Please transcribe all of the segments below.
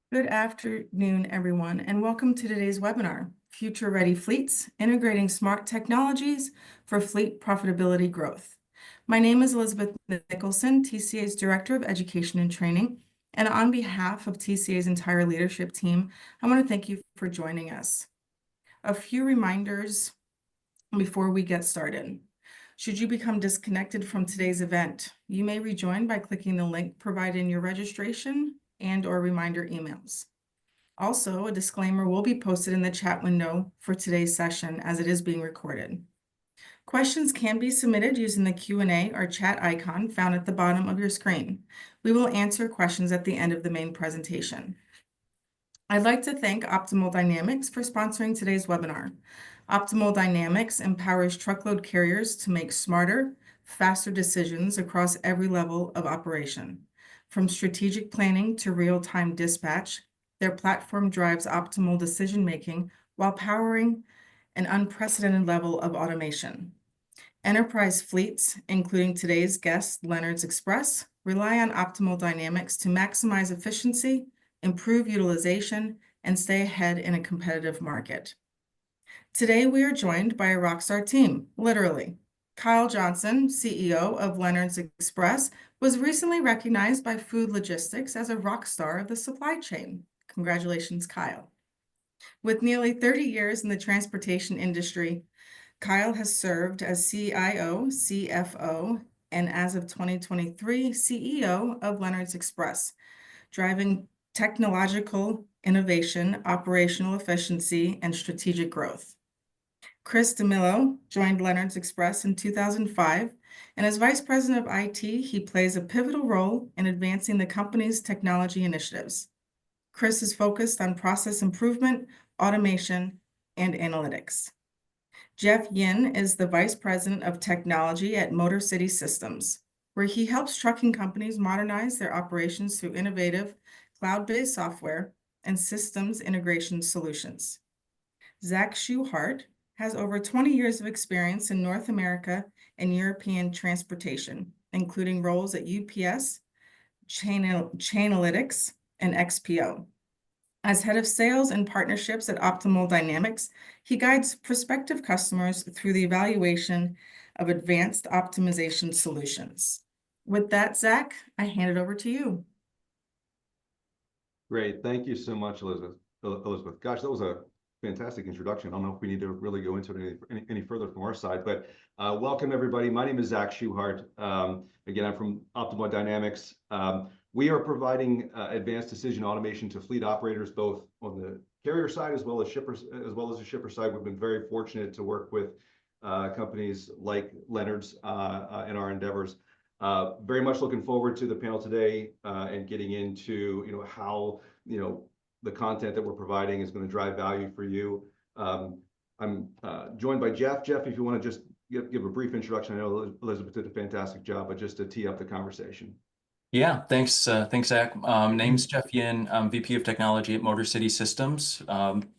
Good afternoon, everyone, and welcome to today's webinar, Future Ready Fleets, Integrating Smart Technologies for Fleet Profitability Growth. My name is Elizabeth Nicholson, TCA's Director of Education and Training, and on behalf of TCA's entire leadership team, I want to thank you for joining us. A few reminders before we get started. Should you become disconnected from today's event, you may rejoin by clicking the link provided in your registration and/or reminder emails. Also, a disclaimer will be posted in the chat window for today's session as it is being recorded. Questions can be submitted using the Q&A or chat icon found at the bottom of your screen. We will answer questions at the end of the main presentation. I'd like to thank Optimal Dynamics for sponsoring today's webinar. Optimal Dynamics empowers truckload carriers to make smarter, faster decisions across every level of operation. From strategic planning to real-time dispatch, their platform drives optimal decision-making while powering an unprecedented level of automation. Enterprise fleets, including today's guest, Leonard's Express, rely on Optimal Dynamics to maximize efficiency, improve utilization, and stay ahead in a competitive market. Today, we are joined by a rockstar team, literally. Kyle Johnson, CEO of Leonard's Express, was recently recognized by Food Logistics as a rock star of the supply chain. Congratulations, Kyle. With nearly 30 years in the transportation industry, Kyle has served as CIO, CFO, and as of 2023, CEO of Leonard's Express, driving technological innovation, operational efficiency, and strategic growth. Chris DeMillo joined Leonard's Express in 2005, and as Vice President of IT, he plays a pivotal role in advancing the company's technology initiatives. Chris is focused on process improvement, automation, and analytics. Jeff Yin is the Vice President of Technology at Motor City Systems, where he helps trucking companies modernize their operations through innovative cloud-based software and systems integration solutions. Zach Schuhart has over 20 years of experience in North America and European transportation, including roles at UPS, Chainalytics, and XPO. As head of sales and partnerships at Optimal Dynamics, he guides prospective customers through the evaluation of advanced optimization solutions. With that, Zach, I hand it over to you. Great. Thank you so much, Elizabeth. Gosh, that was a fantastic introduction. I don't know if we need to really go into it any further from our side, but welcome everybody. My name is Zach Schuhart. Again, I'm from Optimal Dynamics. We are providing advanced decision automation to fleet operators, both on the carrier side as well as the shipper side. We've been very fortunate to work with companies like Leonard's in our endeavors. Very much looking forward to the panel today and getting into how the content that we're providing is going to drive value for you. I'm joined by Jeff. Jeff, if you want to just give a brief introduction. I know Elizabeth did a fantastic job, but just to tee up the conversation. Yeah, thanks, Zach. Name's Jeff Yin. I'm VP of Technology at Motor City Systems.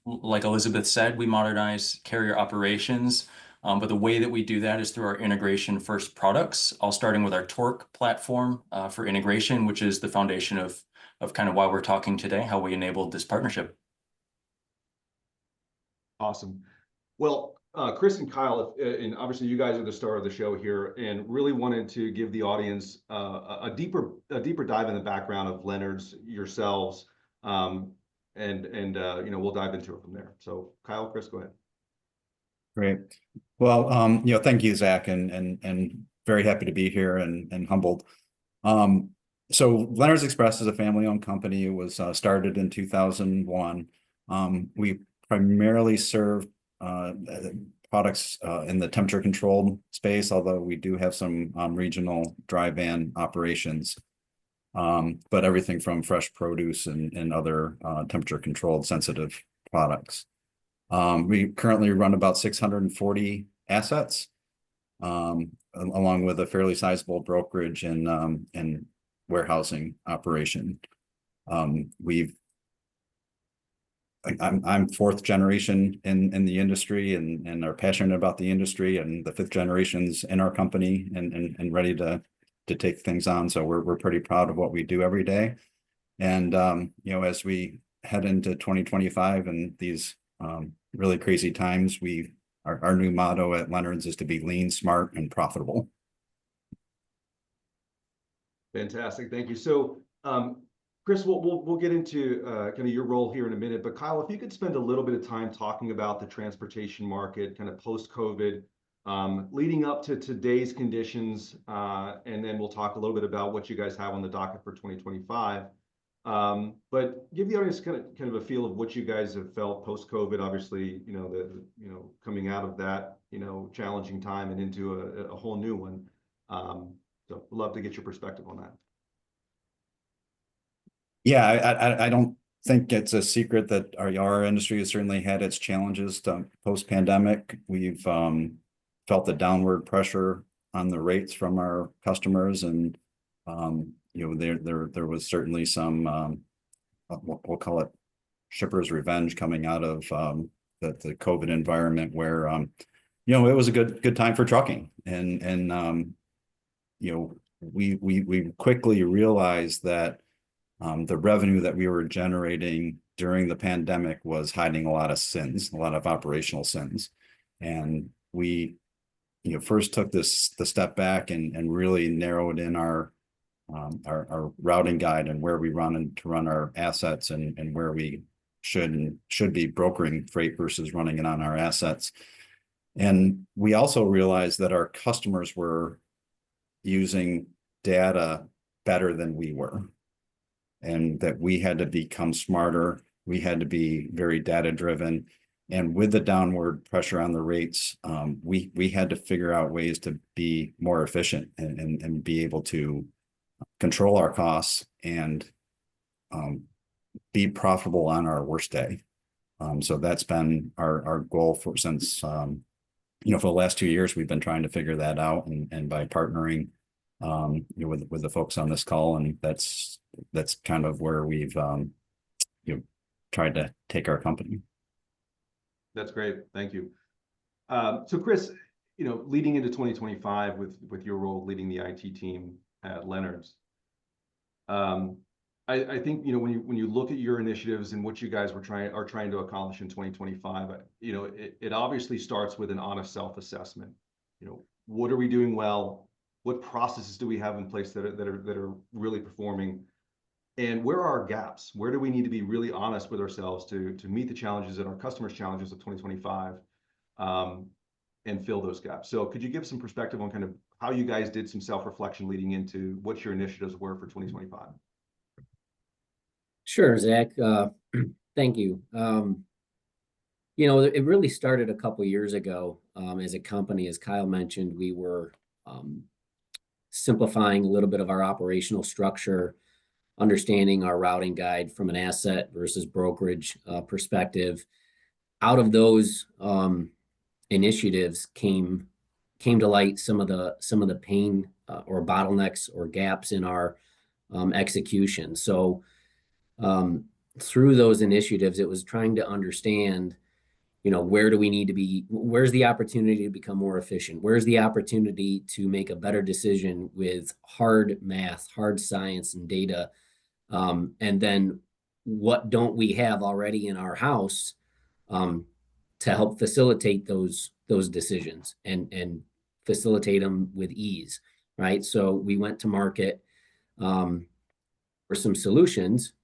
Like Elizabeth said, we modernize carrier operations, but the way that we do that is through our integration-first products, all starting with our Torque platform for integration, which is the foundation of kind of why we're talking today, how we enabled this partnership. Awesome. Well, Chris and Kyle, and obviously you guys are the star of the show here, and really wanted to give the audience a deeper dive in the background of Leonard's, yourselves, and we'll dive into it from there. So Kyle, Chris, go ahead. Great. Well, thank you, Zach, and very happy to be here and humbled. So Leonard's Express is a family-owned company. It was started in 2001. We primarily serve products in the temperature-controlled space, although we do have some regional dry van operations, but everything from fresh produce and other temperature-controlled sensitive products. We currently run about 640 assets, along with a fairly sizable brokerage and warehousing operation. I'm fourth generation in the industry and are passionate about the industry, and the fifth generation's in our company and ready to take things on. So we're pretty proud of what we do every day. And, as we head into 2025 and these really crazy times, our new motto at Leonard's is to be lean, smart, and profitable. Fantastic, thank you. So, Chris, we'll get into kind of your role here in a minute, but Kyle, if you could spend a little bit of time talking about the transportation market, kind of post-COVID, leading up to today's conditions, and then we'll talk a little bit about what you guys have on the docket for 2025. But give the audience kind of a feel of what you guys have felt post-COVID. Obviously, coming out of that, challenging time and into a whole new one. So we'd love to get your perspective on that. Yeah, I don't think it's a secret that our industry has certainly had its challenges post-pandemic. We've felt the downward pressure on the rates from our customers, and there was certainly some we'll call it shipper's revenge coming out of the COVID environment, where it was a good time for trucking, and we quickly realized that the revenue that we were generating during the pandemic was hiding a lot of operational sins. And we, first took the step back and really narrowed in our routing guide and where we run our assets, and where we should be brokering freight versus running it on our assets. And we also realized that our customers were using data better than we were, and that we had to become smarter. We had to be very data driven. And with the downward pressure on the rates, we had to figure out ways to be more efficient and be able to control our costs and be profitable on our worst day. So that's been our goal since for the last 2 years, we've been trying to figure that out, and by partnering with the folks on this call, and that's kind of where we've tried to take our company. That's great, thank you. So Chris, leading into 2025 with your role leading the IT team at Leonard's, I think when you look at your initiatives and what you guys are trying to accomplish in 2025, it obviously starts with an honest self-assessment. What are we doing well? What processes do we have in place that are really performing? And where are our gaps? Where do we need to be really honest with ourselves to meet the challenges and our customers' challenges of 2025, and fill those gaps? So could you give some perspective on kind of how you guys did some self-reflection leading into what your initiatives were for 2025? Sure, Zach. Thank you. It really started a couple of years ago. As a company, as Kyle mentioned, we were simplifying a little bit of our operational structure, understanding our routing guide from an asset versus brokerage perspective. Out of those initiatives came to light some of the pain or bottlenecks or gaps in our execution. So through those initiatives, it was trying to understand, where do we need to be? Where's the opportunity to become more efficient? Where's the opportunity to make a better decision with hard math, hard science, and data? And then what don't we have already in our house to help facilitate those decisions and facilitate them with ease, right? So we went to market for some solutions,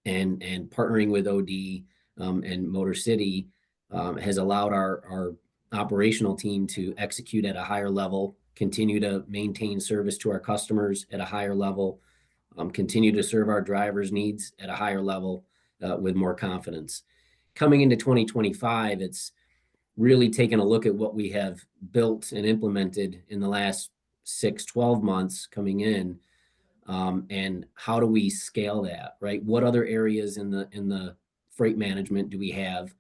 and partnering with OD and Motor City has allowed our operational team to execute at a higher level, continue to maintain service to our customers at a higher level, continue to serve our drivers' needs at a higher level with more confidence. Coming into 2025, it's really taken a look at what we have built and implemented in the last 6-12 months coming in, and how do we scale that, right? What other areas in the freight management do we have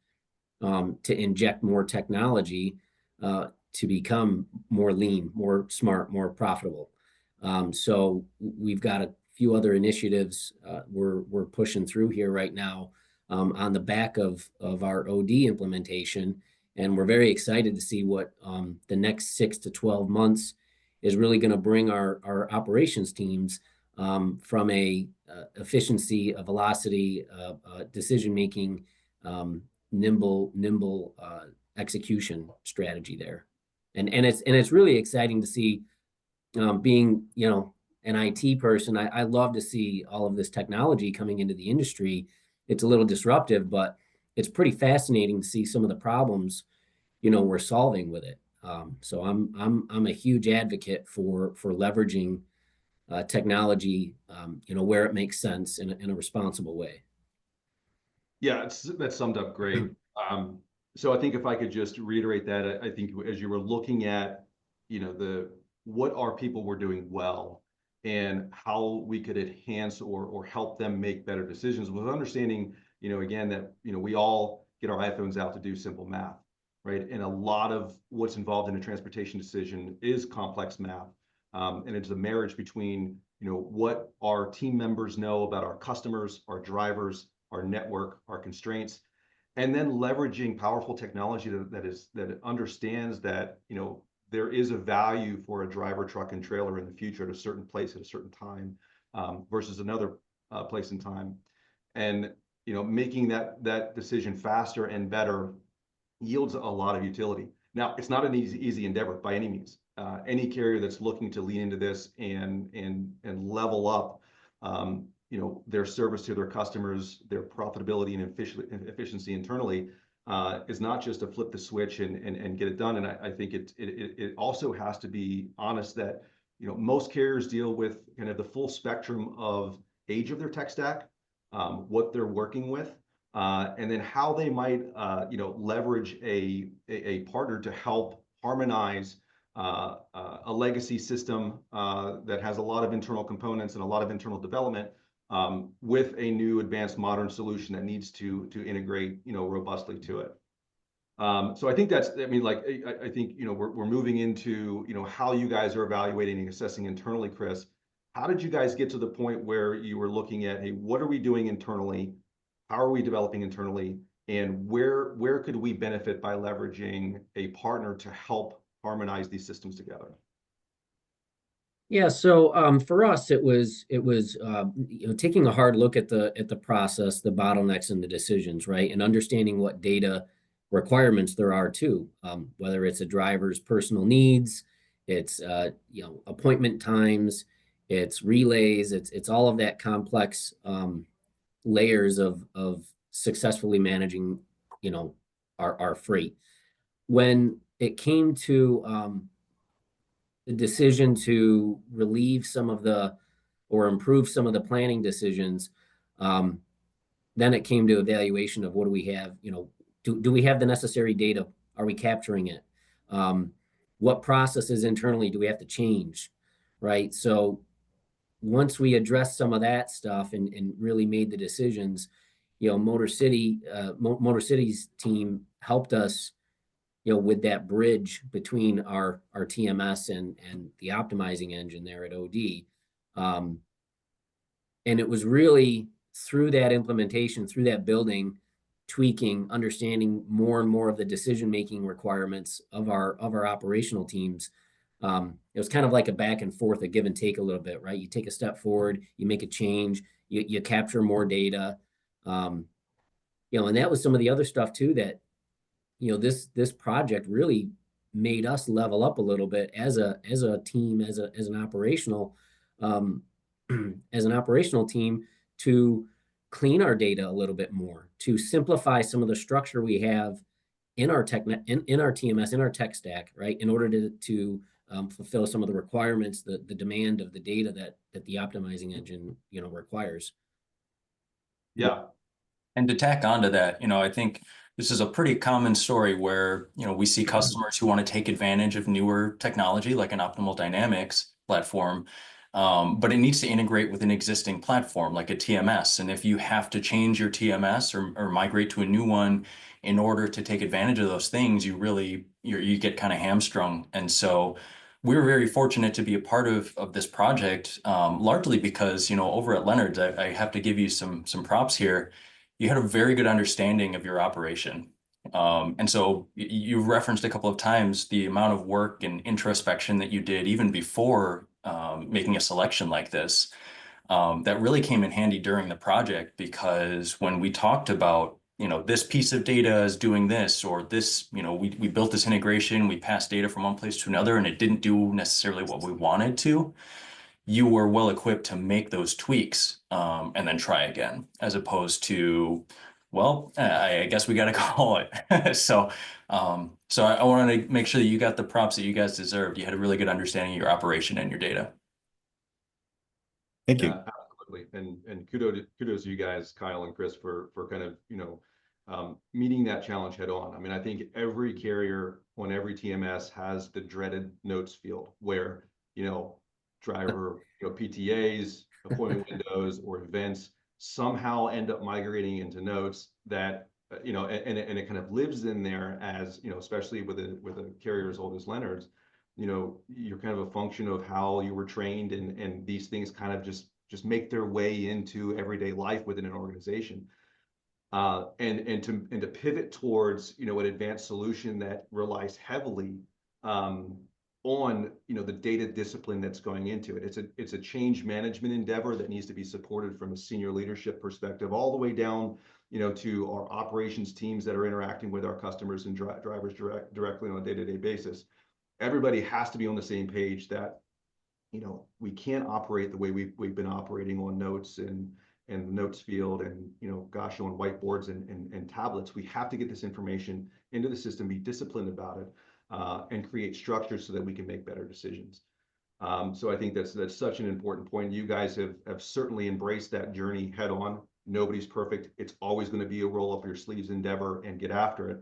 to inject more technology to become more lean, more smart, more profitable? So we've got a few other initiatives we're pushing through here right now on the back of our OD implementation, and we're very excited to see what the next 6 to 12 months is really going to bring our operations teams from a efficiency, velocity, decision-making, nimble execution strategy there. And it's really exciting to see, being, an IT person, I love to see all of this technology coming into the industry. It's a little disruptive, but it's pretty fascinating to see some of the problems, we're solving with it. So I'm a huge advocate for leveraging technology, where it makes sense in a responsible way. Yeah, that's summed up great. So I think if I could just reiterate that, I think as you were looking at, what our people were doing well and how we could enhance or help them make better decisions, with understanding, again, that, we all get our iPhones out to do simple math, right? And a lot of what's involved in a transportation decision is complex math. And it's a marriage between, what our team members know about our customers, our drivers, our network, our constraints, and then leveraging powerful technology that understands that, there is a value for a driver, truck, and trailer in the future at a certain place at a certain time, versus another place and time. And, making that decision faster and better yields a lot of utility. Now, it's not an easy endeavor by any means. Any carrier that's looking to lean into this and level up, their service to their customers, their profitability and efficiency internally, is not just to flip the switch and get it done. And I think it also has to be honest that, most carriers deal with kind of the full spectrum of age of their tech stack, what they're working with, and then how they might, leverage a partner to help harmonize a legacy system that has a lot of internal components and a lot of internal development, with a new advanced modern solution that needs to integrate, robustly to it. So I think that's, I think, we're moving into, how you guys are evaluating and assessing internally, Chris. How did you guys get to the point where you were looking at, hey, what are we doing internally? How are we developing internally? And where could we benefit by leveraging a partner to help harmonize these systems together? Yeah, so for us, it was taking a hard look at the process, the bottlenecks, and the decisions, right, and understanding what data requirements there are too, whether it's a driver's personal needs, it's appointment times, it's relays, it's all of that complex layers of successfully managing, our freight. When it came to the decision to relieve some of or improve some of the planning decisions, then it came to evaluation of what do we have, do we have the necessary data? Are we capturing it? What processes internally do we have to change, right? So once we addressed some of that stuff and really made the decisions, Motor City's team helped us, with that bridge between our TMS and the optimizing engine there at OD. And it was really through that implementation, through that building, tweaking, understanding more and more of the decision-making requirements of our operational teams. It was kind of like a back and forth, a give and take a little bit, right? You take a step forward, you make a change, you capture more data. And that was some of the other stuff too that, this project really made us level up a little bit as a team, as an operational team, to clean our data a little bit more, to simplify some of the structure we have in our TMS, in our tech stack, right, in order to fulfill some of the requirements, the demand of the data that the optimizing engine, requires. Yeah. And to tack onto that, I think this is a pretty common story where, we see customers who want to take advantage of newer technology like an Optimal Dynamics platform, but it needs to integrate with an existing platform like a TMS. And if you have to change your TMS or migrate to a new one in order to take advantage of those things, you get kind of hamstrung. And so we were very fortunate to be a part of this project, largely because, over at Leonard's, I have to give you some props here. You had a very good understanding of your operation. And so you referenced a couple of times the amount of work and introspection that you did even before making a selection like this. that really came in handy during the project, because when we talked about, this piece of data is doing this, or this, we built this integration, we passed data from one place to another, and it didn't do necessarily what we wanted to, you were well equipped to make those tweaks and then try again, as opposed to, well, I guess we got to call it. So I wanted to make sure that you got the props that you guys deserved. You had a really good understanding of your operation and your data. Thank you. Yeah, absolutely. And kudos to you guys, Kyle and Chris, for kind of, meeting that challenge head on. I mean, I think every carrier on every TMS has the dreaded notes field where, driver, PTAs, appointment windows, or events somehow end up migrating into notes that, and it kind of lives in there as, especially with a carrier as old as Leonard's, you're kind of a function of how you were trained, and these things kind of just make their way into everyday life within an organization. And to pivot towards, an advanced solution that relies heavily on, the data discipline that's going into it. It's a change management endeavor that needs to be supported from a senior leadership perspective, all the way down, to our operations teams that are interacting with our customers and drivers directly on a day-to-day basis. Everybody has to be on the same page that, we can't operate the way we've been operating on notes and the notes field and, gosh, on whiteboards and tablets. We have to get this information into the system, be disciplined about it, and create structures so that we can make better decisions. So I think that's such an important point. You guys have certainly embraced that journey head on. Nobody's perfect. It's always going to be a roll up your sleeves endeavor and get after it.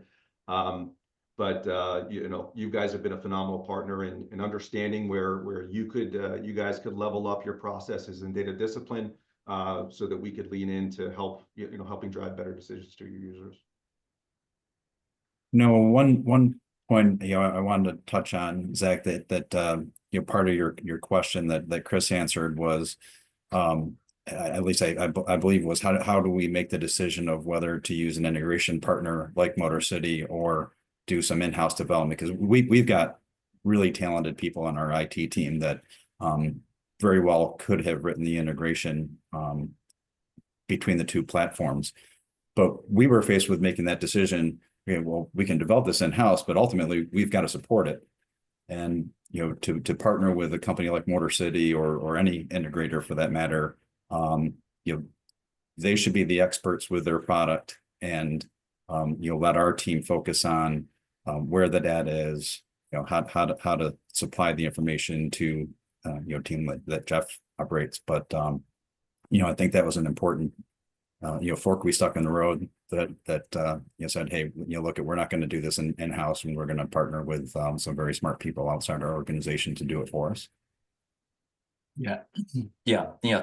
But you guys have been a phenomenal partner in understanding where you guys could level up your processes and data discipline, so that we could lean in to helping drive better decisions to your users. No, one point, I wanted to touch on, Zach, that part of your question that Chris answered was, at least I believe, was how do we make the decision of whether to use an integration partner like Motor City or do some in-house development, because we've got really talented people on our IT team that very well could have written the integration between the two platforms. But we were faced with making that decision. Okay, well, we can develop this in-house, but ultimately we've got to support it. And to partner with a company like Motor City or any integrator for that matter, they should be the experts with their product, and let our team focus on where the data is, how to supply the information to team that Jeff operates. But I think that was an important fork we stuck in the road that said, hey, look, we're not going to do this in-house, and we're going to partner with some very smart people outside our organization to do it for us. Yeah.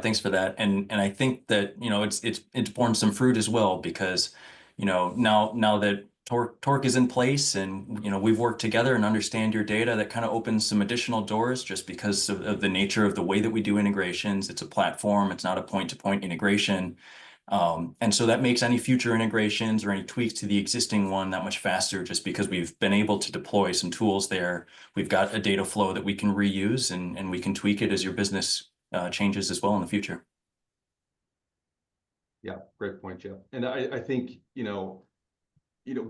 Thanks for that. And I think that, it's borne some fruit as well, because, now that Torque is in place, and, we've worked together and understand your data, that kind of opens some additional doors, just because of the nature of the way that we do integrations. It's a platform. It's not a point-to-point integration. And so that makes any future integrations or any tweaks to the existing one that much faster, just because we've been able to deploy some tools there. We've got a data flow that we can reuse, and we can tweak it as your business changes as well in the future. Yeah, great point, Jeff. And I think,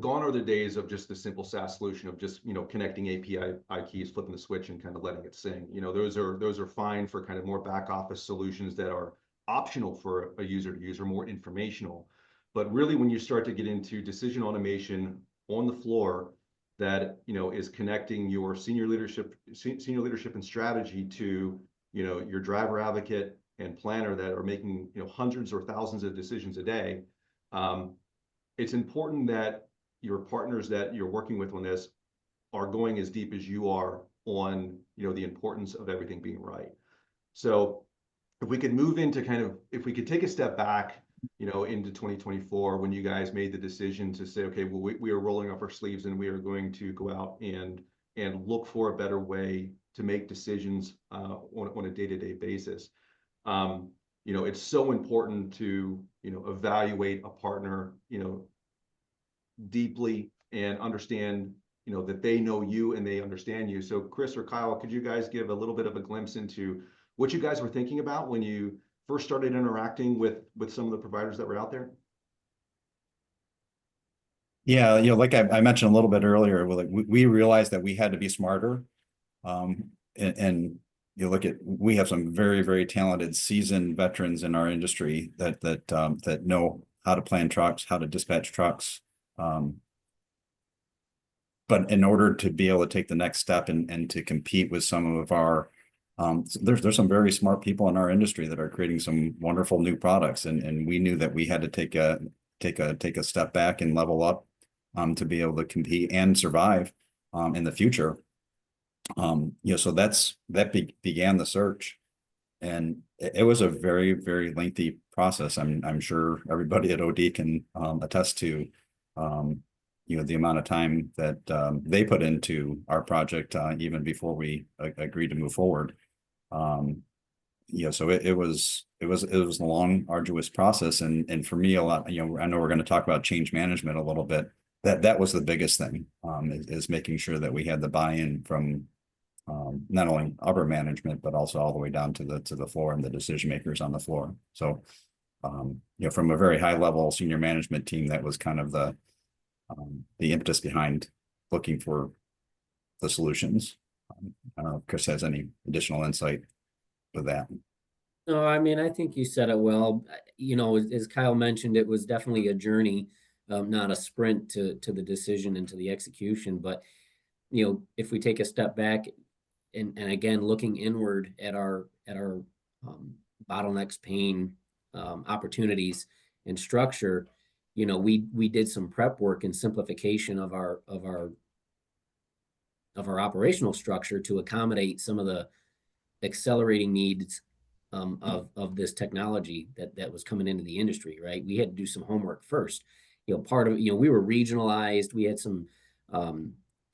gone are the days of just the simple SaaS solution of just, connecting API keys, flipping the switch, and kind of letting it sing. Those are fine for kind of more back office solutions that are optional for a user to use, or more informational. But really, when you start to get into decision automation on the floor, that is connecting your senior leadership and strategy to your driver advocate and planner that are making hundreds or thousands of decisions a day, it's important that your partners that you're working with on this are going as deep as you are on the importance of everything being right. So if we could move into if we could take a step back, into 2024, when you guys made the decision to say, okay, well, we are rolling up our sleeves and we are going to go out and look for a better way to make decisions on a day-to-day basis. It's so important to, evaluate a partner, deeply, and understand, that they know you and they understand you. So Chris or Kyle, could you guys give a little bit of a glimpse into what you guys were thinking about when you first started interacting with some of the providers that were out there? Yeah, like I mentioned a little bit earlier, like we realized that we had to be smarter. And you look at, we have some very, very talented seasoned veterans in our industry that know how to plan trucks, how to dispatch trucks. But in order to be able to take the next step and to compete with some of our, there's some very smart people in our industry that are creating some wonderful new products, and we knew that we had to take a step back and level up to be able to compete and survive in the future. So that began the search, and it was a very, very lengthy process. I'm sure everybody at OD can attest to the amount of time that they put into our project even before we agreed to move forward. So it was a long, arduous process, and for me, a lot. I know we're going to talk about change management a little bit. That was the biggest thing, is making sure that we had the buy-in from not only upper management, but also all the way down to the floor and the decision makers on the floor. So, from a very high level senior management team, that was kind of the impetus behind looking for the solutions. I don't know if Chris has any additional insight with that. No, I mean, I think you said it well. As Kyle mentioned, it was definitely a journey, not a sprint to the decision and to the execution. But, if we take a step back and again, looking inward at our bottlenecks, pain, opportunities and structure, we did some prep work and simplification of our operational structure to accommodate some of the accelerating needs of this technology that was coming into the industry, right? We had to do some homework first. Part of we were regionalized. We had some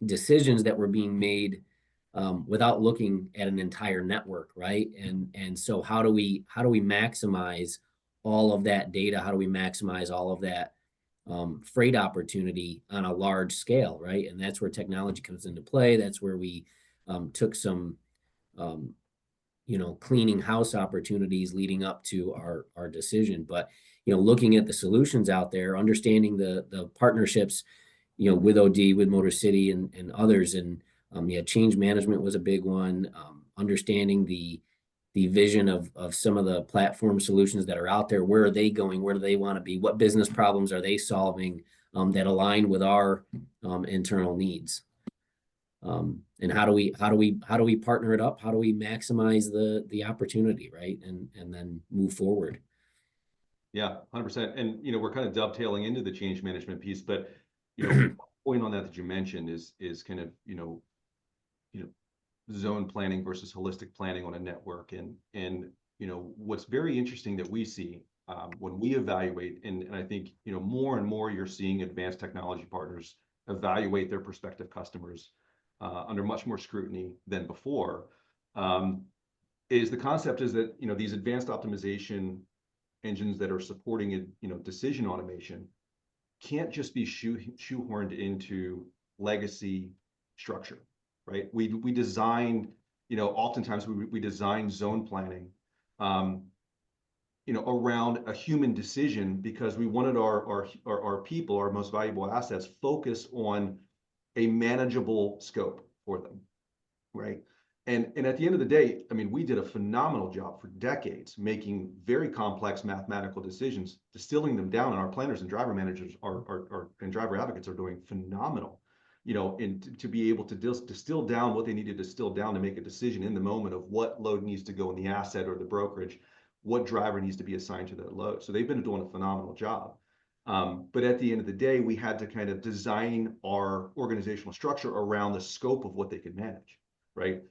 decisions that were being made without looking at an entire network, right? And so how do we maximize all of that data? How do we maximize all of that freight opportunity on a large scale, right? And that's where technology comes into play. That's where we took some cleaning house opportunities leading up to our decision. But looking at the solutions out there, understanding the partnerships, with OD, with Motor City and others, and change management was a big one. Understanding the vision of some of the platform solutions that are out there. Where are they going? Where do they want to be? What business problems are they solving that align with our internal needs? And how do we partner it up? How do we maximize the opportunity, right? And then move forward. Yeah, 100%. And we're kind of dovetailing into the change management piece, but point on that you mentioned is kind of zone planning versus holistic planning on a network. And what's very interesting that we see when we evaluate, and I think more and more you're seeing advanced technology partners evaluate their prospective customers under much more scrutiny than before, is the concept is that these advanced optimization engines that are supporting decision automation can't just be shoehorned into legacy structure, right? We designed, oftentimes we design zone planning, around a human decision because we wanted our people, our most valuable assets, focus on a manageable scope for them, right? And at the end of the day, I mean, we did a phenomenal job for decades making very complex mathematical decisions, distilling them down, and our planners and driver managers and driver advocates are doing phenomenal, and to be able to distill down what they need to distill down to make a decision in the moment of what load needs to go in the asset or the brokerage, what driver needs to be assigned to that load. So they've been doing a phenomenal job. But at the end of the day, we had to kind of design our organizational structure around the scope of what they could manage, right?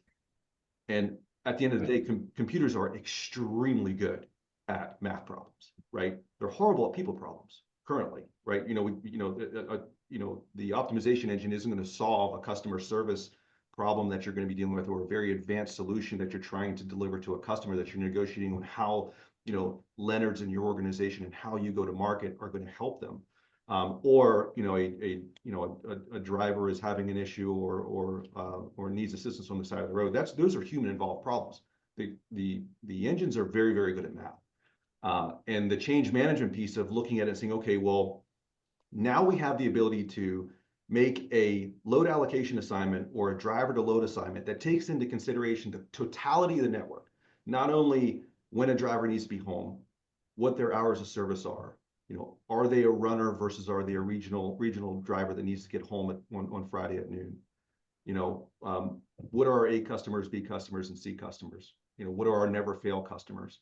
And at the end of the day, computers are extremely good at math problems, right? They're horrible at people problems currently, right? The optimization engine isn't going to solve a customer service problem that you're going to be dealing with, or a very advanced solution that you're trying to deliver to a customer that you're negotiating on how, Leonard's in your organization and how you go to market are going to help them. Or a driver is having an issue or needs assistance on the side of the road. Those are human involved problems. The engines are very, very good at math. And the change management piece of looking at it and saying, okay, well, now we have the ability to make a load allocation assignment or a driver to load assignment that takes into consideration the totality of the network, not only when a driver needs to be home, what their hours of service are, are they a runner versus are they a regional driver that needs to get home on Friday at noon? What are our A customers, B customers, and C customers? What are our never fail customers?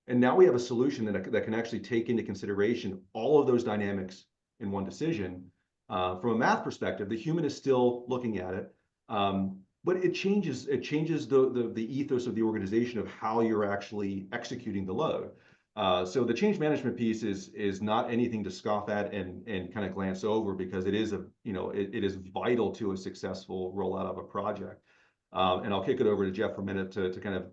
And now we have a solution that can actually take into consideration all of those dynamics in one decision. From a math perspective, the human is still looking at it, but it changes the ethos of the organization of how you're actually executing the load. So the change management piece is not anything to scoff at and kind of glance over, because it is it is vital to a successful rollout of a project. And I'll kick it over to Jeff for a minute to kind of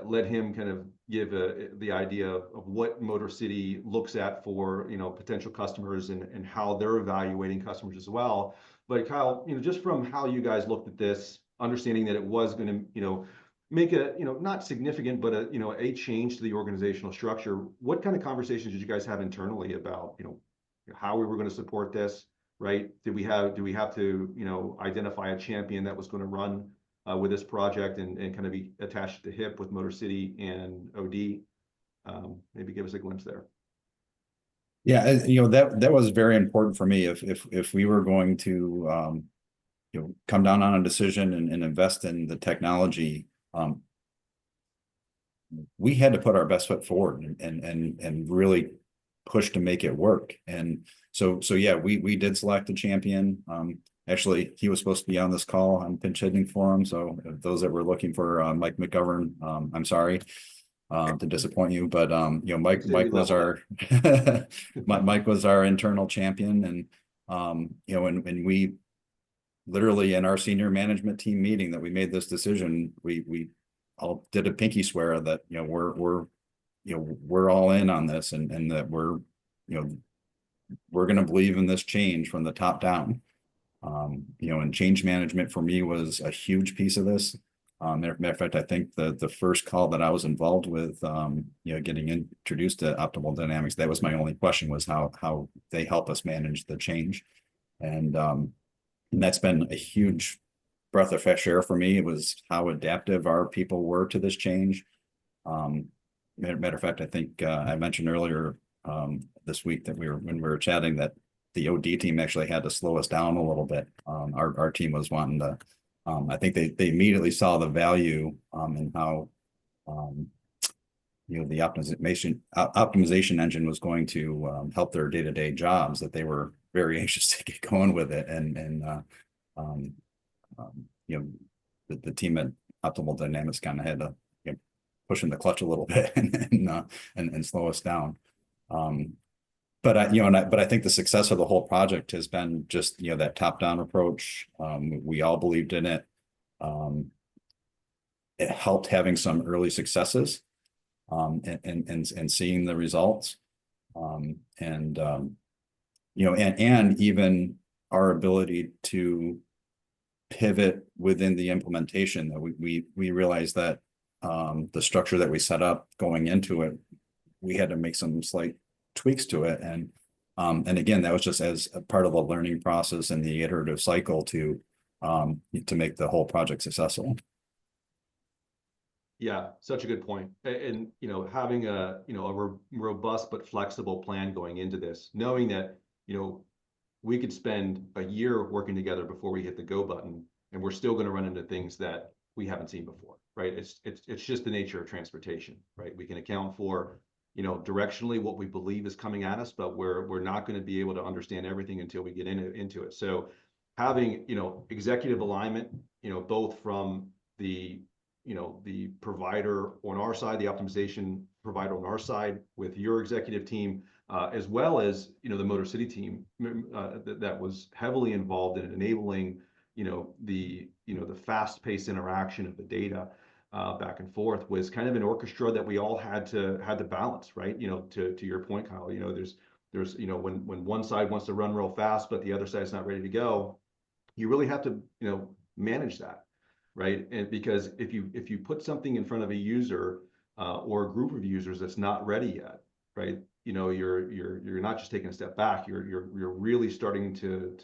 let him kind of give the idea of what Motor City looks at for potential customers and how they're evaluating customers as well. But Kyle, just from how you guys looked at this, understanding that it was going to make a not significant but a change to the organizational structure, what kind of conversations did you guys have internally about how we were going to support this, right? Do we have to identify a champion that was going to run with this project and kind of be attached at the hip with Motor City and OD? Maybe give us a glimpse there. Yeah, that was very important for me. If we were going to come down on a decision and invest in the technology, we had to put our best foot forward and really push to make it work. And so yeah, we did select a champion. Actually, he was supposed to be on this call. I'm pinch hitting for him. So those that were looking for Mike McGovern, I'm sorry to disappoint you, but Mike was our Mike was our internal champion, and and we literally in our senior management team meeting that we made this decision, we all did a pinky swear that we're all in on this, and that we're going to believe in this change from the top down. And change management for me was a huge piece of this. Matter of fact, I think the first call that I was involved with, getting introduced to Optimal Dynamics, that was my only question, was how they help us manage the change. And that's been a huge breath of fresh air for me. It was how adaptive our people were to this change. Matter of fact, I think I mentioned earlier this week that when we were chatting, that the OD team actually had to slow us down a little bit. Our team was wanting to, I think they immediately saw the value in how the optimization engine was going to help their day-to-day jobs, that they were very anxious to get going with it. And the team at Optimal Dynamics kind of had to push in the clutch a little bit and slow us down. But I think the success of the whole project has been just that top-down approach. We all believed in it. It helped having some early successes, and seeing the results, and even our ability to pivot within the implementation. That we realized that the structure that we set up going into it, we had to make some slight tweaks to it, and again, that was just as a part of the learning process and the iterative cycle to make the whole project successful. Yeah, such a good point. And having a robust but flexible plan going into this, knowing that we could spend a year working together before we hit the go button, and we're still going to run into things that we haven't seen before, right? It's just the nature of transportation, right? We can account for directionally what we believe is coming at us, but we're not going to be able to understand everything until we get into it. So having executive alignment, both from the provider on our side, the optimization provider on our side, with your executive team, as well as the Motor City team that was heavily involved in enabling the fast-paced interaction of the data back and forth, was kind of an orchestra that we all had to balance, right? To your point, Kyle, there's when one side wants to run real fast but the other side's not ready to go, you really have to manage that, right? And because if you put something in front of a user or a group of users that's not ready yet, right? You know, you're not just taking a step back. You're really starting to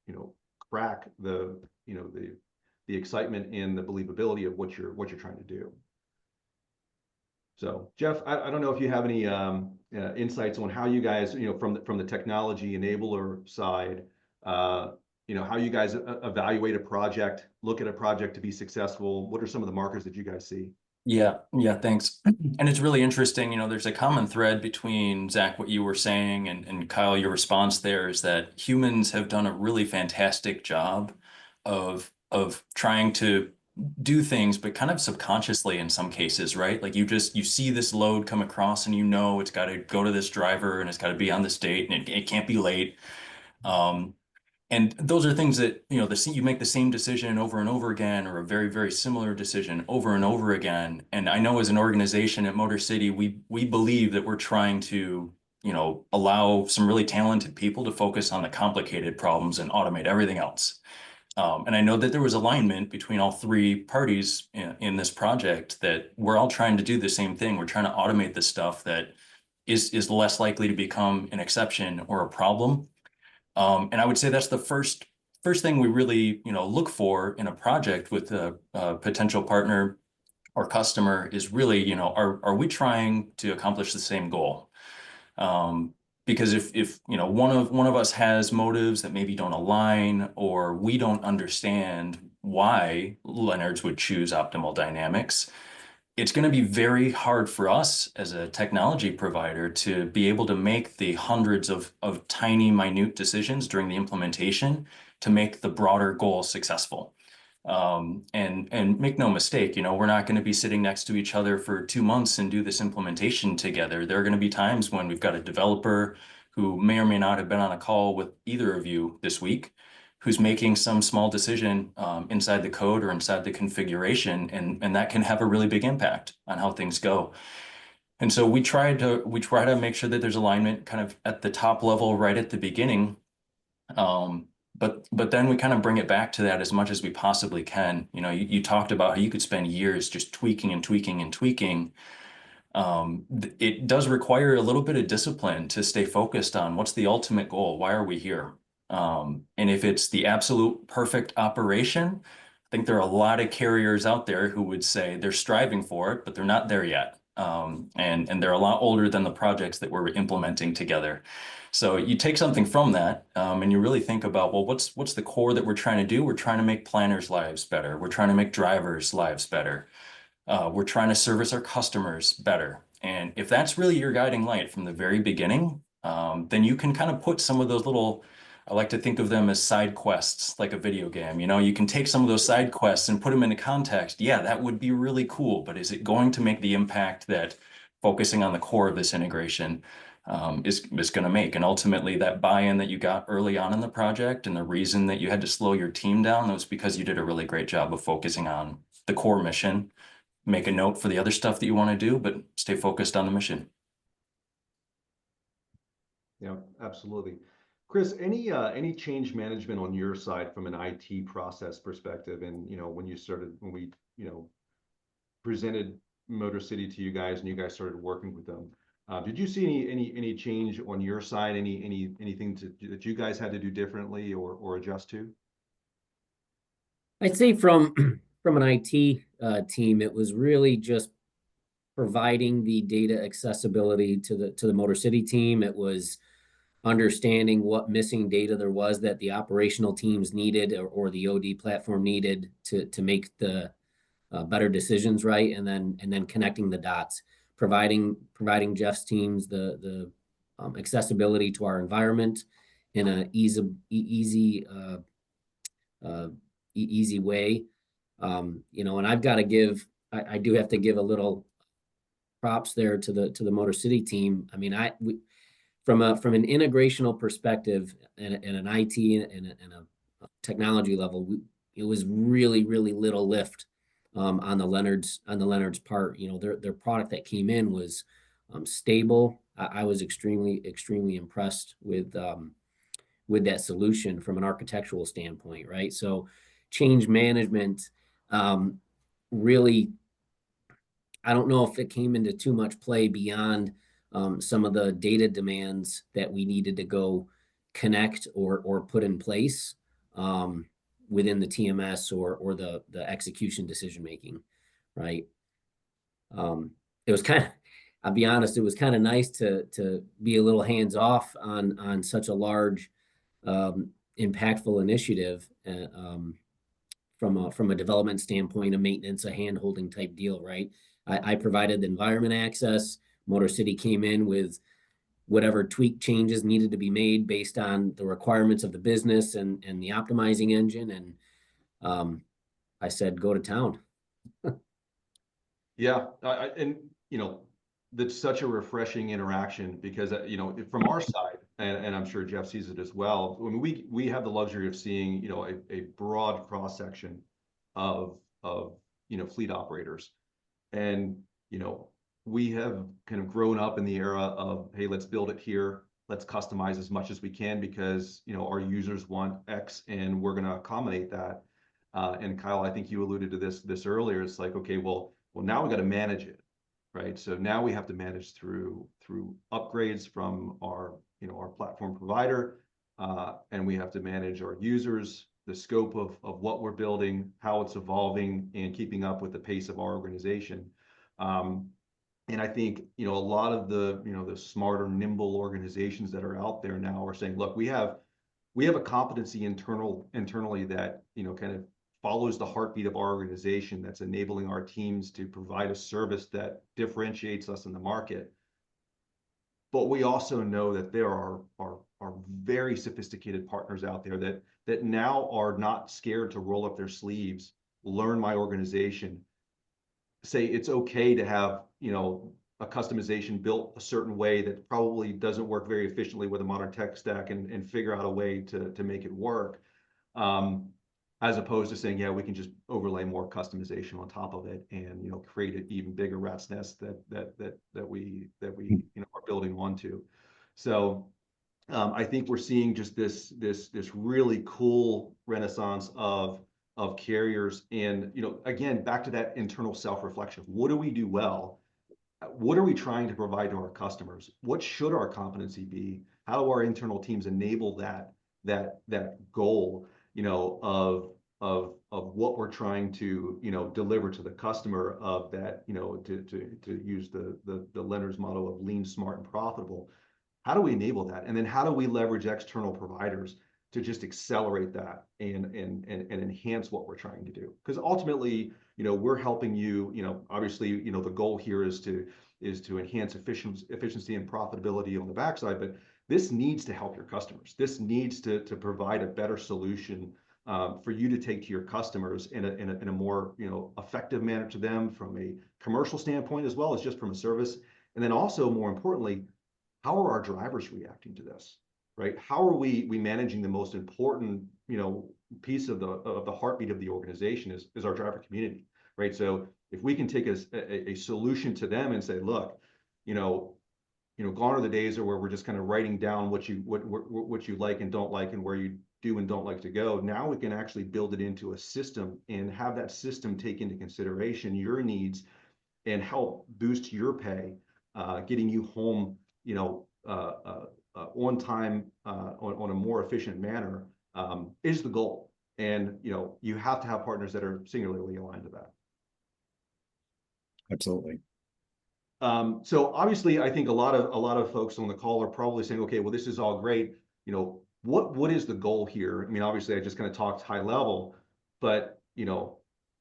you know, crack the, you know, the excitement and the believability of what you're trying to do. So Jeff, I don't know if you have any insights on how you guys, you know, from the technology enabler side, you know, how you guys evaluate a project, look at a project to be successful. What are some of the markers that you guys see? Yeah, thanks. And it's really interesting, you know, there's a common thread between Zach, what you were saying, and Kyle, your response there is that humans have done a really fantastic job of trying to do things, but kind of subconsciously in some cases, right? Like you see this load come across and you know it's got to go to this driver and it's got to be on this date and it can't be late. And those are things that, you know, you make the same decision over and over again, or a very, very similar decision over and over again. And I know as an organization at Motor City, we believe that we're trying to, you know, allow some really talented people to focus on the complicated problems and automate everything else. And I know that there was alignment between all three parties in this project, that we're all trying to do the same thing. We're trying to automate the stuff that is less likely to become an exception or a problem. And I would say that's the first thing we really, you know, look for in a project with a potential partner or customer is really, you know, are we trying to accomplish the same goal? Because if you know, one of us has motives that maybe don't align, or we don't understand why Leonard's would choose Optimal Dynamics, it's going to be very hard for us as a technology provider to be able to make the hundreds of tiny, minute decisions during the implementation to make the broader goal successful. And make no mistake, you know, we're not going to be sitting next to each other for 2 months and do this implementation together. There are going to be times when we've got a developer who may or may not have been on a call with either of you this week, who's making some small decision inside the code or inside the configuration, and that can have a really big impact on how things go. And so we try to make sure that there's alignment kind of at the top level right at the beginning. But then we kind of bring it back to that as much as we possibly can. You know, you talked about how you could spend years just tweaking and tweaking and tweaking. It does require a little bit of discipline to stay focused on what's the ultimate goal. Why are we here? And if it's the absolute perfect operation, I think there are a lot of carriers out there who would say they're striving for it, but they're not there yet. And they're a lot older than the projects that we're implementing together. So you take something from that, and you really think about, well, what's the core that we're trying to do? We're trying to make planners' lives better. We're trying to make drivers' lives better. We're trying to service our customers better. And if that's really your guiding light from the very beginning, then you can kind of put some of those little, I like to think of them as side quests, like a video game. You know, you can take some of those side quests and put them into context. Yeah, that would be really cool, but is it going to make the impact that focusing on the core of this integration is going to make? And ultimately, that buy-in that you got early on in the project and the reason that you had to slow your team down was because you did a really great job of focusing on the core mission. Make a note for the other stuff that you want to do, but stay focused on the mission. Yeah, absolutely. Chris, any change management on your side from an IT process perspective? And, you know, when we, you know, presented Motor City to you guys and you guys started working with them, did you see any change on your side? Anything that you guys had to do differently or adjust to? I'd say from an IT team, it was really just providing the data accessibility to the Motor City team. It was understanding what missing data there was that the operational teams needed, or the OD platform needed to make the better decisions, right? And then connecting the dots, providing Jeff's teams the accessibility to our environment in a easy way. You know, and I do have to give a little props there to the Motor City team. I mean, from an integrational perspective and an IT and a technology level, it was really little lift on the Leonard's part. You know, their product that came in was stable. I was extremely impressed with that solution from an architectural standpoint, right? So change management, really, I don't know if it came into too much play beyond some of the data demands that we needed to go connect or put in place within the TMS or the execution decision making, right? It was kind of, I'll be honest, it was kind of nice to be a little hands off on such a large, impactful initiative from a development standpoint, a maintenance, a hand holding type deal, right? I provided the environment access. Motor City came in with whatever tweak changes needed to be made based on the requirements of the business and the optimizing engine. And I said, go to town. Yeah, and you know, that's such a refreshing interaction because you know, from our side, and I'm sure Jeff sees it as well. I mean, we have the luxury of seeing, you know, a broad cross section of you know, fleet operators, and you know, we have kind of grown up in the era of, hey, let's build it here, let's customize as much as we can because you know our users want X, and we're going to accommodate that. And Kyle, I think you alluded to this earlier. It's like, okay, well now we got to manage it, right? So now we have to manage through upgrades from our, you know, our platform provider, and we have to manage our users, the scope of what we're building, how it's evolving, and keeping up with the pace of our organization. And I think, you know, a lot of the, you know, the smarter, nimble organizations that are out there now are saying, look, we have a competency internally that, you know, kind of follows the heartbeat of our organization, that's enabling our teams to provide a service that differentiates us in the market. But we also know that there are very sophisticated partners out there that now are not scared to roll up their sleeves, learn my organization, say it's okay to have, you know, a customization built a certain way that probably doesn't work very efficiently with a modern tech stack, and figure out a way to make it work. As opposed to saying, yeah, we can just overlay more customization on top of it, and you know, create an even bigger rat's nest that we you know, are building onto. So I think we're seeing just this really cool renaissance of carriers, and you know, again, back to that internal self-reflection. What do we do well? What are we trying to provide to our customers? What should our competency be? How do our internal teams enable that goal, you know, of what we're trying to, you know, deliver to the customer, of that, you know, to use the Leonard's motto of lean, smart, and profitable. How do we enable that? And then how do we leverage external providers to just accelerate that and enhance what we're trying to do? Because ultimately, you know, we're helping you, you know, obviously, you know, the goal here is to enhance efficiency and profitability on the backside, but this needs to help your customers. This needs to provide a better solution for you to take to your customers in a more, you know, effective manner to them, from a commercial standpoint as well as just from a service. And then also, more importantly, how are our drivers reacting to this, right? How are we managing the most important, you know, piece of the heartbeat of the organization is our driver community, right? So if we can take a solution to them and say, look, you know, gone are the days where we're just kind of writing down what you like and don't like, and where you do and don't like to go. Now we can actually build it into a system and have that system take into consideration your needs and help boost your pay, getting you home, you know, on time, on a more efficient manner, is the goal. And you know, you have to have partners that are singularly aligned to that. Absolutely. So obviously, I think a lot of folks on the call are probably saying, okay, well, this is all great. You know, what is the goal here? I mean, obviously, I just kind of talked high level, but you know,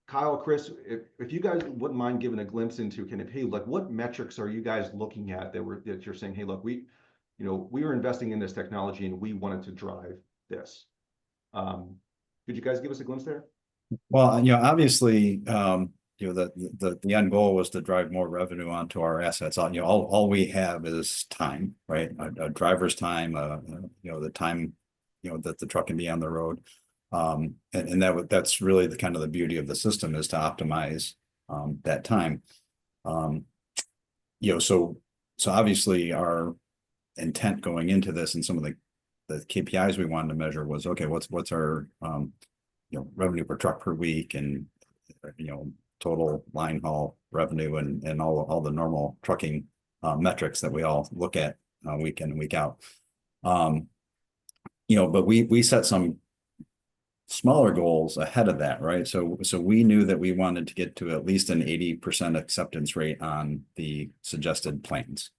Kyle, Chris, if you guys wouldn't mind giving a glimpse into kind of, hey, like, what metrics are you guys looking at that you're saying, hey, look, we are investing in this technology and we wanted to drive this. Could you guys give us a glimpse there? Well, you know, obviously, you know, the end goal was to drive more revenue onto our assets. You know, all we have is time, right? A driver's time, you know, the time, you know, that the truck can be on the road. And that's really the kind of the beauty of the system, is to optimize that time. You know, so obviously our intent going into this, and some of the KPIs we wanted to measure was, okay, what's our you know, revenue per truck per week, and you know, total line haul revenue and all the normal trucking metrics that we all look at week in and week out. But we set some smaller goals ahead of that, right? So we knew that we wanted to get to at least an 80% acceptance rate on the suggested plans,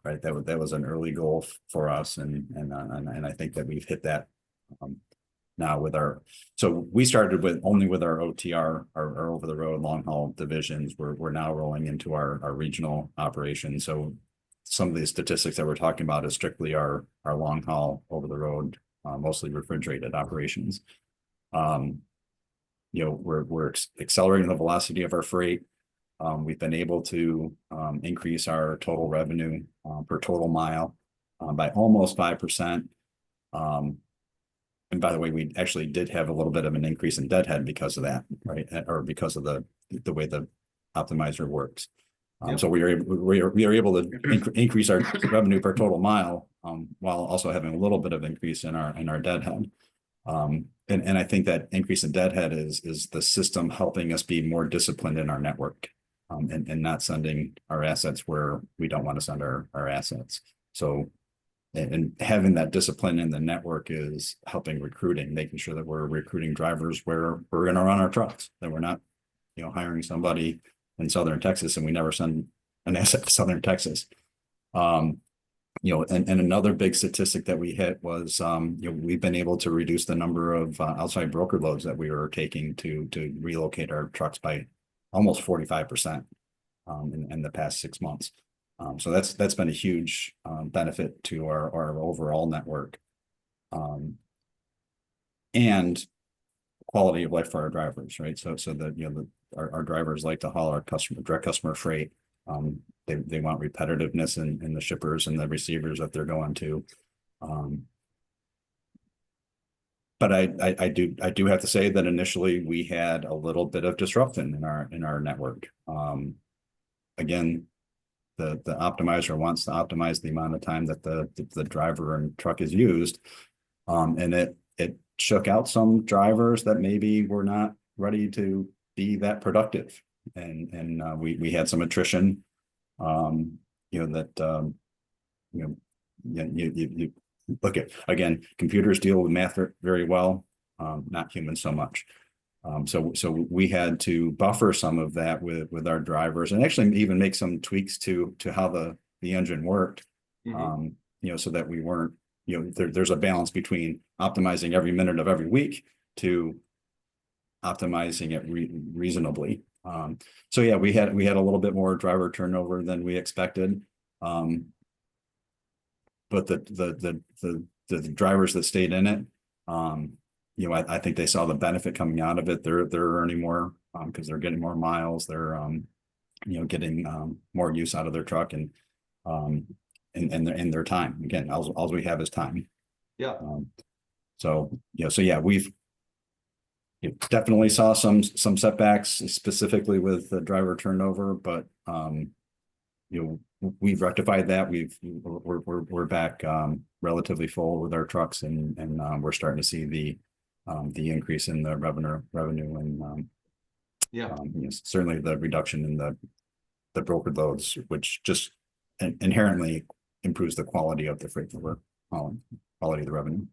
right? That was an early goal for us, and I think that we've hit that now with so we started only with our OTR, our over the road long haul divisions. We're now rolling into our regional operations. So some of these statistics that we're talking about is strictly our long haul over the road, mostly refrigerated operations. We're accelerating the velocity of our freight. We've been able to increase our total revenue per total mile by almost 5%. And by the way, we actually did have a little bit of an increase in deadhead because of that, right? Or because of the way the optimizer works. So we are able to increase our revenue per total mile while also having a little bit of increase in our deadhead. And I think that increase in deadhead is the system helping us be more disciplined in our network, and not sending our assets where we don't want to send our assets. So, and having that discipline in the network is helping recruiting, making sure that we're recruiting drivers where we're going to run our trucks, that we're not, hiring somebody in Southern Texas and we never send an asset to Southern Texas. And another big statistic that we hit was, we've been able to reduce the number of outside broker loads that we were taking to relocate our trucks by almost 45% in the past 6 months. So that's been a huge benefit to our overall network, and quality of life for our drivers, right? So that our drivers like to haul our direct customer freight. They want repetitiveness in the shippers and the receivers that they're going to. But I do have to say that initially we had a little bit of disruption in our network. Again, the optimizer wants to optimize the amount of time that the driver and truck is used, and it shook out some drivers that maybe were not ready to be that productive, and we had some attrition. You look at, again, computers deal with math very well, not humans so much. So we had to buffer some of that with our drivers, and actually even make some tweaks to how the engine worked. So that we weren't, there's a balance between optimizing every minute of every week to optimizing it reasonably. So yeah, we had a little bit more driver turnover than we expected. But the drivers that stayed in it, I think they saw the benefit coming out of it. They're earning more because they're getting more miles. They're getting more use out of their truck and their time. Again, all we have is time. Yeah. So yeah, we've definitely saw some setbacks specifically with the driver turnover, but we've rectified that. We're back relatively full with our trucks, and we're starting to see the increase in the revenue and certainly the reduction in the brokered loads, which just inherently improves the quality of the freight that we're hauling, quality of the revenue.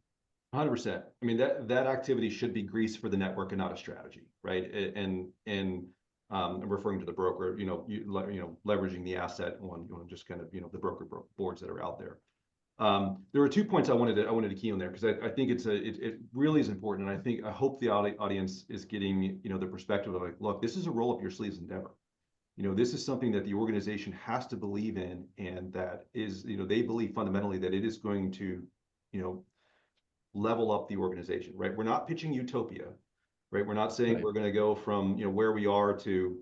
100%. I mean, that activity should be grease for the network and not a strategy, right? And I'm referring to the broker, leveraging the asset on just kind of the broker boards that are out there. There were 2 points I wanted to key on there, because I think it really is important, and I hope the audience is getting the perspective of, like, look, this is a roll up your sleeves endeavor. This is something that the organization has to believe in, and that is they believe fundamentally that it is going to level up the organization, right? We're not pitching utopia, right? We're not saying we're going to go from where we are to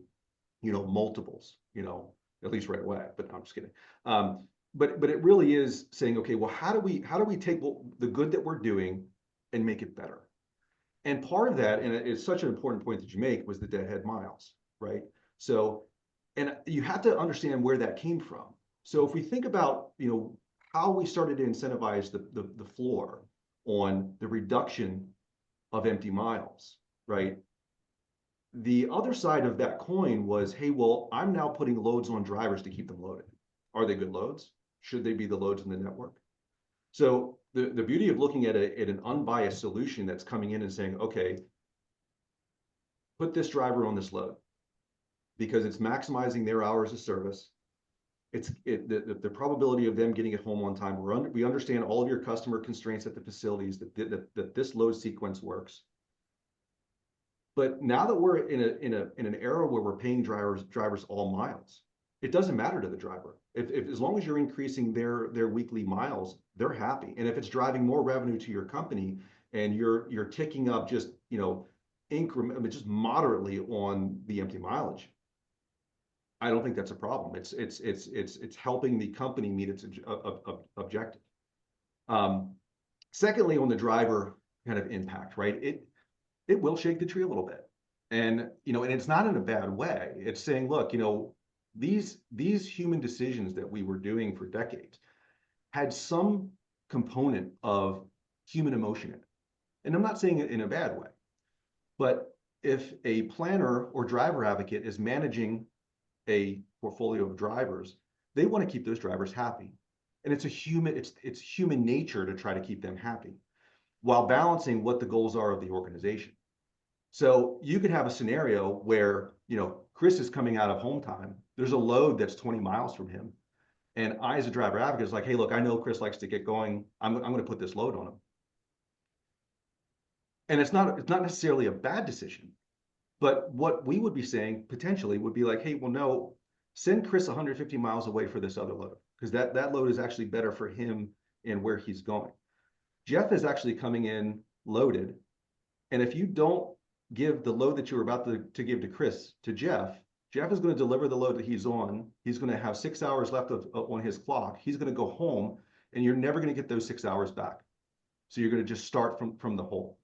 multiples, at least right away. But no, I'm just kidding. But it really is saying, okay, well, how do we take the good that we're doing and make it better? And part of that, and it's such an important point that you make, was the deadhead miles, right? So, and you have to understand where that came from. So if we think about how we started to incentivize the floor on the reduction of empty miles, right? the other side of that coin was, hey, well, I'm now putting loads on drivers to keep them loaded. Are they good loads? Should they be the loads in the network? So the beauty of looking at an unbiased solution that's coming in and saying, okay, put this driver on this load because it's maximizing their hours of service. The probability of them getting it home on time. We understand all of your customer constraints at the facilities that this load sequence works. But now that we're in an era where we're paying drivers all miles, it doesn't matter to the driver. If as long as you're increasing their weekly miles, they're happy. And if it's driving more revenue to your company and you're ticking up just just moderately on the empty mileage, I don't think that's a problem. It's helping the company meet its objective. Secondly, on the driver kind of impact, right? It will shake the tree a little bit, and it's not in a bad way. It's saying, look, these human decisions that we were doing for decades had some component of human emotion in it, and I'm not saying it in a bad way, but if a planner or driver advocate is managing a portfolio of drivers, they want to keep those drivers happy. And it's human nature to try to keep them happy while balancing what the goals are of the organization. So you could have a scenario where, Chris is coming out of home time. There's a load that's 20 miles from him. And I, as a driver advocate, is like, hey, look, I know Chris likes to get going. I'm going to put this load on him. And it's not necessarily a bad decision. But what we would be saying potentially would be like, hey, well, no, send Chris 150 miles away for this other load, because that load is actually better for him and where he's going. Jeff is actually coming in loaded. And if you don't give the load that you were about to give to Chris to Jeff is going to deliver the load that he's on. He's going to have 6 hours left on his clock. He's going to go home, and you're never going to get those 6 hours back. So you're going to just start from the hole.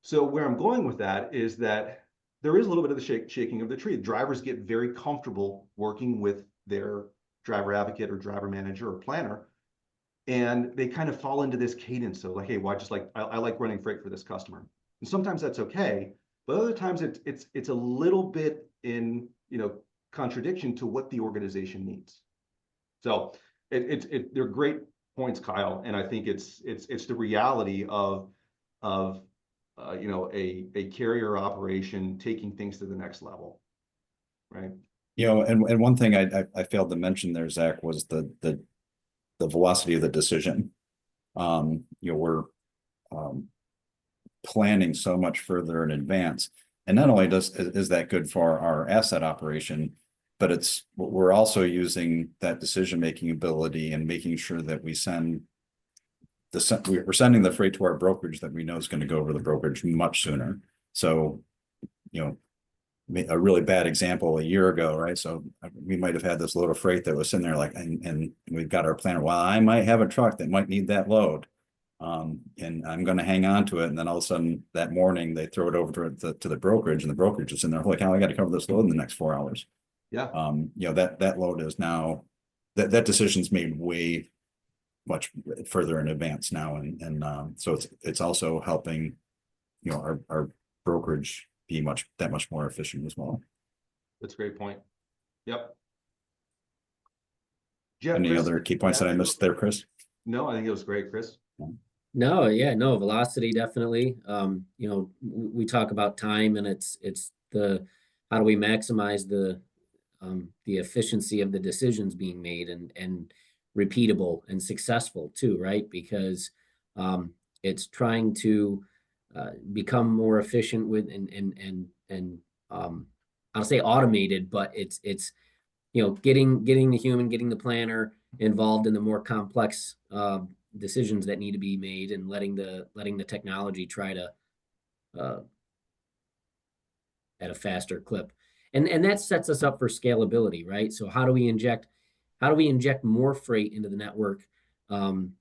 So where I'm going with that is that there is a little bit of the shaking of the tree. Drivers get very comfortable working with their driver advocate or driver manager or planner, and they kind of fall into this cadence of like, hey, well, I like running freight for this customer. And sometimes that's okay, but other times it's a little bit in contradiction to what the organization needs. So they're great points, Kyle, and I think it's the reality of a carrier operation taking things to the next level, right? And one thing I failed to mention there, Zach, was the velocity of the decision. We're planning so much further in advance, and not only is that good for our asset operation, but we're also using that decision-making ability and making sure that we're sending the freight to our brokerage that we know is going to go over the brokerage much sooner. So, a really bad example a year ago, right? So we might have had this load of freight that was sitting there and we've got our planner. Well, I might have a truck that might need that load. And I'm going to hang on to it. And then all of a sudden that morning they throw it over to the brokerage, and the brokerage is in there. Holy cow, I got to cover this load in the next 4 hours. Yeah. That load is now that decision's made way much further in advance now. And so it's also helping, our brokerage be that much more efficient as well. That's a great point. Yep. Jeff, Any other key points that I missed there, Chris? No, I think it was great, Chris. No, velocity definitely. We talk about time, and it's how do we maximize the efficiency of the decisions being made and repeatable and successful too, right? Because it's trying to become more efficient with and I'll say automated, but it's getting the human, getting the planner involved in the more complex decisions that need to be made, and letting the technology try to at a faster clip, and that sets us up for scalability, right? So how do we inject more freight into the network, and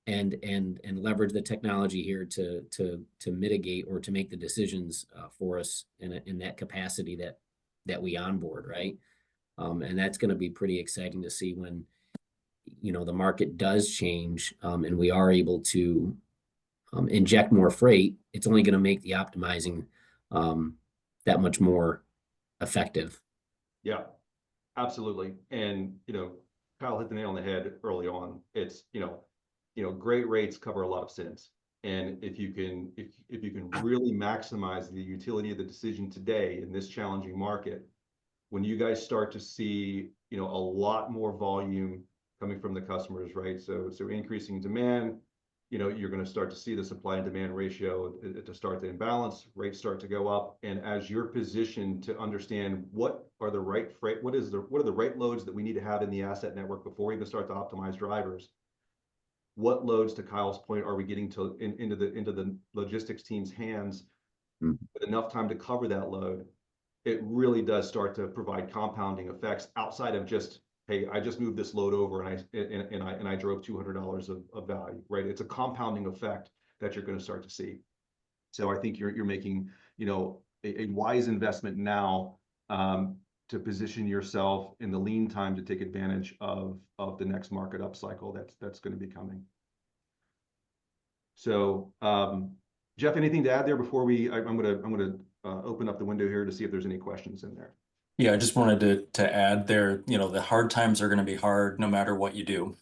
leverage the technology here to mitigate or to make the decisions for us in that capacity that we onboard, right? And that's going to be pretty exciting to see when the market does change, and we are able to inject more freight. It's only going to make the optimizing that much more effective. Yeah, absolutely. And, Kyle hit the nail on the head early on. It's, great rates cover a lot of sins. And if you can really maximize the utility of the decision today in this challenging market, when you guys start to see, a lot more volume coming from the customers, right? So increasing demand, you're going to start to see the supply and demand ratio to start to imbalance, rates start to go up. And as you're positioned to understand what are the right freight, what are the right loads that we need to have in the asset network before we even start to optimize drivers, what loads, to Kyle's point, are we getting into the logistics team's hands with enough time to cover that load? It really does start to provide compounding effects outside of just, hey, I just moved this load over and I drove $200 of value, right? It's a compounding effect that you're going to start to see. So I think you're making, a wise investment now to position yourself in the lean time to take advantage of the next market upcycle that's going to be coming. So Jeff, anything to add there before I'm gonna open up the window here to see if there's any questions in there. Yeah, I just wanted to add there, the hard times are going to be hard no matter what you do,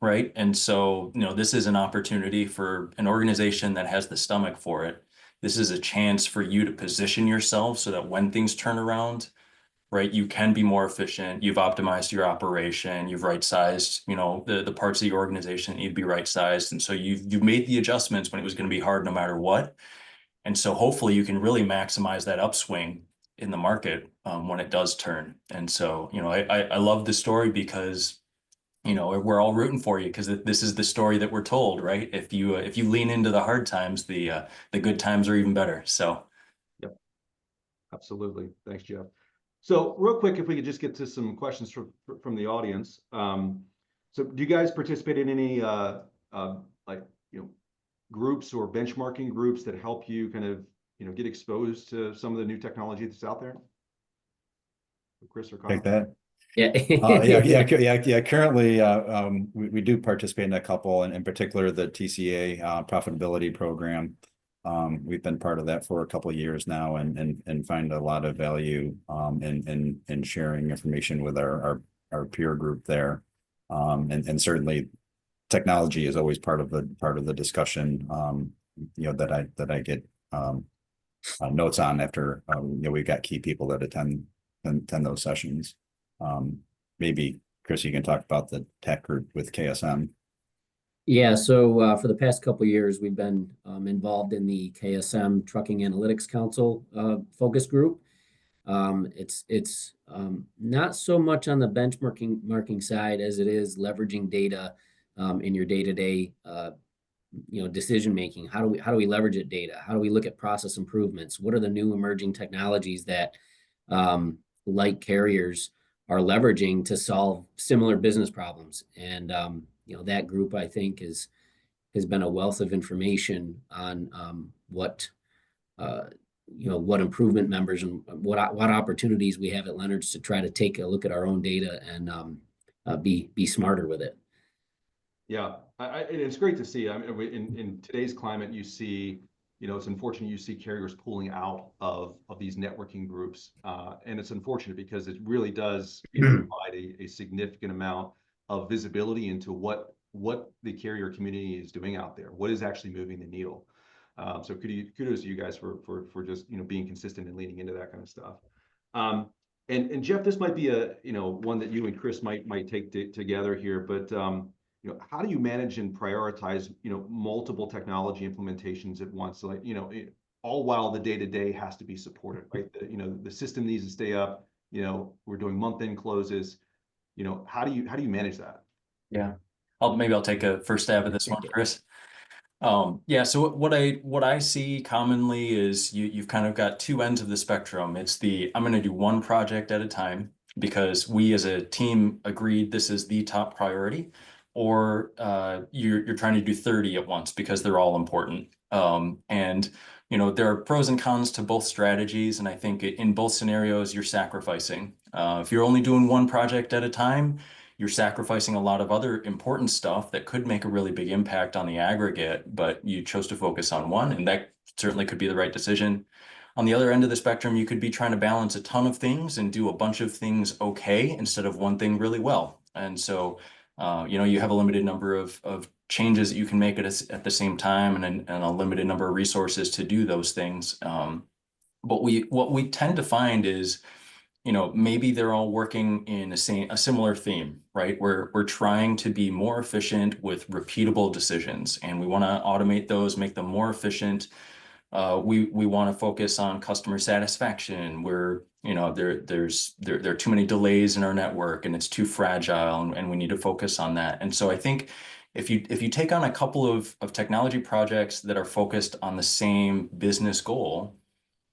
right? And so, this is an opportunity for an organization that has the stomach for it. This is a chance for you to position yourself so that when things turn around, right, you can be more efficient. You've optimized your operation. You've right-sized, the parts of the organization that need to be right-sized. And so you've made the adjustments when it was going to be hard no matter what. And so hopefully you can really maximize that upswing in the market when it does turn. And so, I love the story because, we're all rooting for you because this is the story that we're told, right? If you lean into the hard times, the good times are even better. So. Yep, absolutely. Thanks, Jeff. So real quick, if we could just get to some questions from the audience. So do you guys participate in any groups or benchmarking groups that help you kind of, get exposed to some of the new technology that's out there? Chris or Kyle? Take that. Yeah. Yeah. Currently, we do participate in a couple, and in particular the TCA profitability program. We've been part of that for a couple of years now, and find a lot of value in sharing information with our peer group there. And certainly technology is always part of the discussion. That I get notes on after we've got key people that attend those sessions. Maybe Chris, you can talk about the tech group with KSM. Yeah, so for the past couple of years, we've been involved in the KSM Trucking Analytics Council focus group. It's not so much on the benchmarking side as it is leveraging data in your day-to-day decision making. How do we leverage it data? How do we look at process improvements? What are the new emerging technologies that like carriers are leveraging to solve similar business problems? And that group, I think, has been a wealth of information on what improvement members and what opportunities we have at Leonard's to try to take a look at our own data and be smarter with it. Yeah, it's great to see. I mean, in today's climate, you see, it's unfortunate you see carriers pulling out of these networking groups, and it's unfortunate because it really does provide a significant amount of visibility into what the carrier community is doing out there, what is actually moving the needle. So kudos to you guys for just being consistent and leaning into that kind of stuff. And Jeff, this might be a one that you and Chris might take together here, but how do you manage and prioritize multiple technology implementations at once? So all while the day-to-day has to be supported, right? The system needs to stay up. We're doing month-end closes. How do you manage that? Yeah, maybe I'll take a first stab at this one, Chris. Yeah, so what I see commonly is you've kind of got two ends of the spectrum. It's I'm going to do one project at a time because we as a team agreed this is the top priority, or you're trying to do 30 at once because they're all important. And there are pros and cons to both strategies, and I think in both scenarios you're sacrificing. If you're only doing one project at a time, you're sacrificing a lot of other important stuff that could make a really big impact on the aggregate, but you chose to focus on one, and that certainly could be the right decision. On the other end of the spectrum, you could be trying to balance a ton of things and do a bunch of things okay instead of one thing really well. And so, you have a limited number of changes that you can make at the same time, and a limited number of resources to do those things. What we tend to find is, maybe they're all working in a similar theme, right? We're trying to be more efficient with repeatable decisions, and we want to automate those, make them more efficient. We want to focus on customer satisfaction, where there are too many delays in our network and it's too fragile, and we need to focus on that. And so I think if you take on a couple of technology projects that are focused on the same business goal,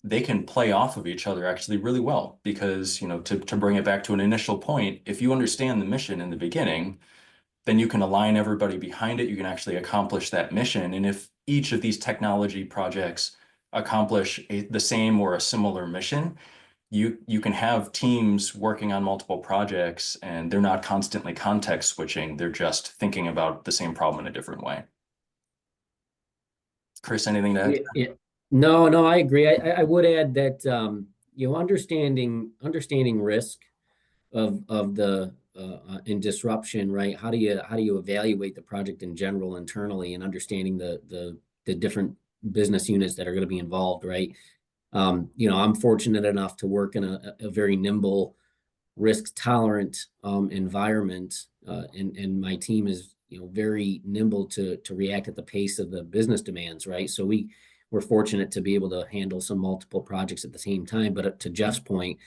they can play off of each other actually really well, because to bring it back to an initial point, if you understand the mission in the beginning, then you can align everybody behind it. You can actually accomplish that mission. And if each of these technology projects accomplish the same or a similar mission, you can have teams working on multiple projects, and they're not constantly context switching. They're just thinking about the same problem in a different way. Chris, anything to add? No, I agree. I would add that understanding risk of the in disruption, right? How do you evaluate the project in general internally, and understanding the different business units that are going to be involved, right? I'm fortunate enough to work in a very nimble, risk tolerant environment, and my team is very nimble to react at the pace of the business demands, right? So we're fortunate to be able to handle some multiple projects at the same time. But to Jeff's point,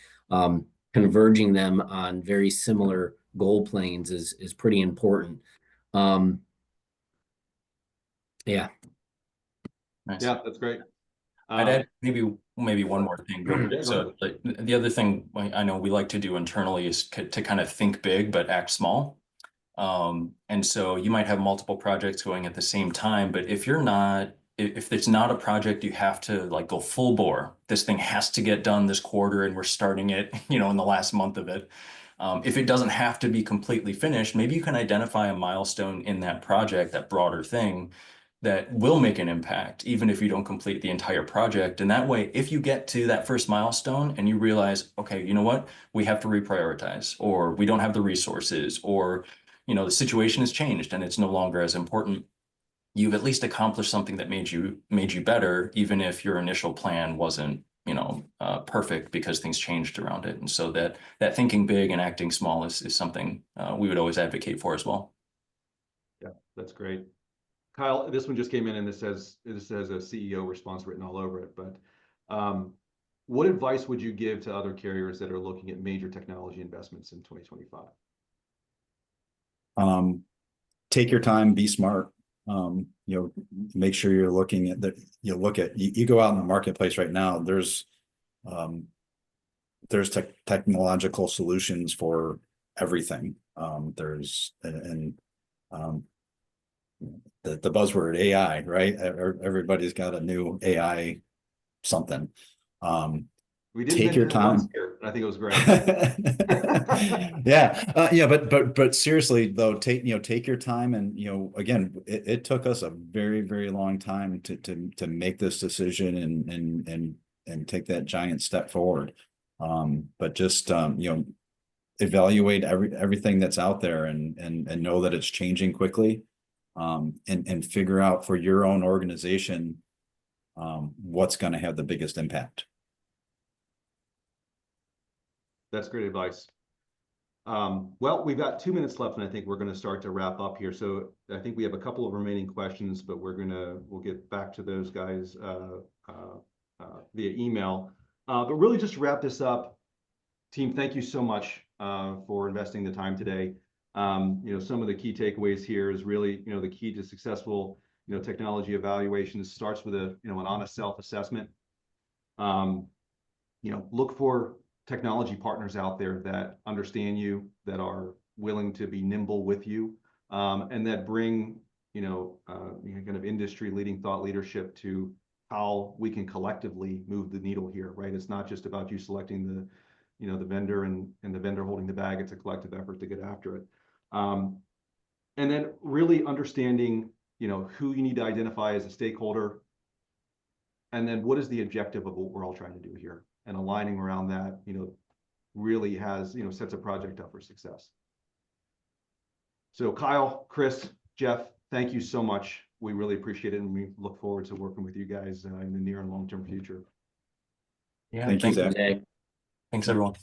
converging them on very similar goal planes is pretty important. Yeah. Nice. Yeah, that's great. I'd add maybe one more thing. Yeah, So the other thing I know we like to do internally is to kind of think big but act small. And so you might have multiple projects going at the same time, but if it's not a project you have to go full bore, this thing has to get done this quarter and we're starting it, in the last month of it. If it doesn't have to be completely finished, maybe you can identify a milestone in that project, that broader thing, that will make an impact, even if you don't complete the entire project. And that way, if you get to that first milestone and you realize, okay, you know what, we have to reprioritize, or we don't have the resources, or the situation has changed and it's no longer as important, you've at least accomplished something that made you better, even if your initial plan wasn't perfect, because things changed around it. And so that thinking big and acting small is something we would always advocate for as well. Yeah, that's great. Kyle, this one just came in and this says a CEO response written all over it. But what advice would you give to other carriers that are looking at major technology investments in 2025? Take your time, be smart. Make sure you're looking at that. You go out in the marketplace right now. There's technological solutions for everything. The buzzword AI, right? Everybody's got a new AI something. We did take your time here, and I think it was great. But seriously though, take your time, and again, it took us a very, very long time to make this decision and take that giant step forward. But just evaluate everything that's out there, and know that it's changing quickly, and figure out for your own organization what's going to have the biggest impact. That's great advice. Well, we've got 2 minutes left, and I think we're going to start to wrap up here. So I think we have a couple of remaining questions, but we'll get back to those guys via email. But really, just to wrap this up, team, thank you so much for investing the time today. Some of the key takeaways here is really, the key to successful, technology evaluation starts with an honest self-assessment. Look for technology partners out there that understand you, that are willing to be nimble with you, and that bring, kind of industry-leading thought leadership to how we can collectively move the needle here, right? It's not just about you selecting the vendor and the vendor holding the bag. It's a collective effort to get after it. And then really understanding, who you need to identify as a stakeholder, And then what is the objective of what we're all trying to do here? And aligning around that, really has, sets a project up for success. So Kyle, Chris, Jeff, thank you so much. We really appreciate it, and we look forward to working with you guys in the near and long-term future. Yeah, Thank you, thanks, Zach. thanks everyone.